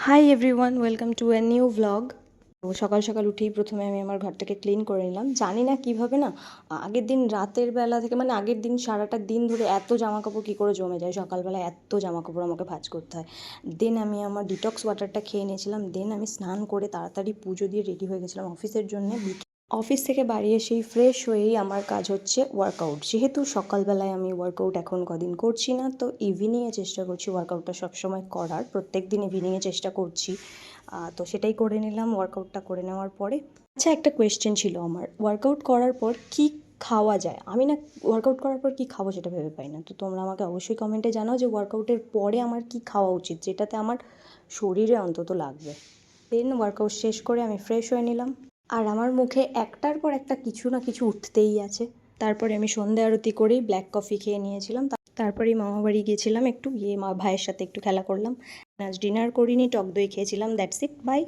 Hi everyone, welcome to a new vlog. তো সকাল সকাল উঠেই প্রথমে আমি আমার ঘরটাকে ক্লিন করে নিলাম। জানি না কীভাবে না আগের দিন রাতের বেলা থেকে মানে আগের দিন সারাটা দিন ধরে এত জামাকাপড় কী করে জমে যায়, সকালবেলা এত জামাকাপড় আমাকে ভাঁজ করতে হয়। দেন আমি আমার ডিটক্স ওয়াটারটা খেয়ে নিয়েছিলাম। দেন আমি স্নান করে তাড়াতাড়ি পুজো দিয়ে রেডি হয়ে গেছিলাম অফিসের জন্য। অফিস থেকে বাড়ি এসেই ফ্রেশ হয়েই আমার কাজ হচ্ছে ওয়ার্কআউট। যেহেতু সকালবেলায় আমি ওয়ার্কআউট এখন কদিন করছি না, তো ইভিনিংয়ে চেষ্টা করছি ওয়ার্কআউটটা সবসময় করার। প্রত্যেক দিন ইভিনিংয়ে চেষ্টা করছি, তো সেটাই করে নিলাম। ওয়ার্কআউটটা করে নেওয়ার পরে আচ্ছা, একটা কোয়েশ্চেন ছিল আমার, ওয়ার্কআউট করার পর কি খাওয়া যায়? আমি না ওয়ার্কআউট করার পর কী খাবো সেটা ভেবে পাই না। তো তোমরা আমাকে অবশ্যই কমেন্টে জানাও যে ওয়ার্কআউটের পরে আমার কি খাওয়া উচিত, যেটাতে আমার শরীরে অন্তত লাগবে। দেন ওয়ার্কআউট শেষ করে আমি ফ্রেশ হয়ে নিলাম। আর আমার মুখে একটার পর একটা কিছু না কিছু উঠতেই আছে। তারপরে আমি সন্ধে আরতি করেই ব্ল্যাক কফি খেয়ে নিয়েছিলাম। তারপরেই মামাবাড়ি গিয়েছিলাম, একটু গিয়ে ভাইয়ের সাথে একটু খেলা করলাম। আজ ডিনার করিনি, টক দই খেয়েছিলাম। That's it, by.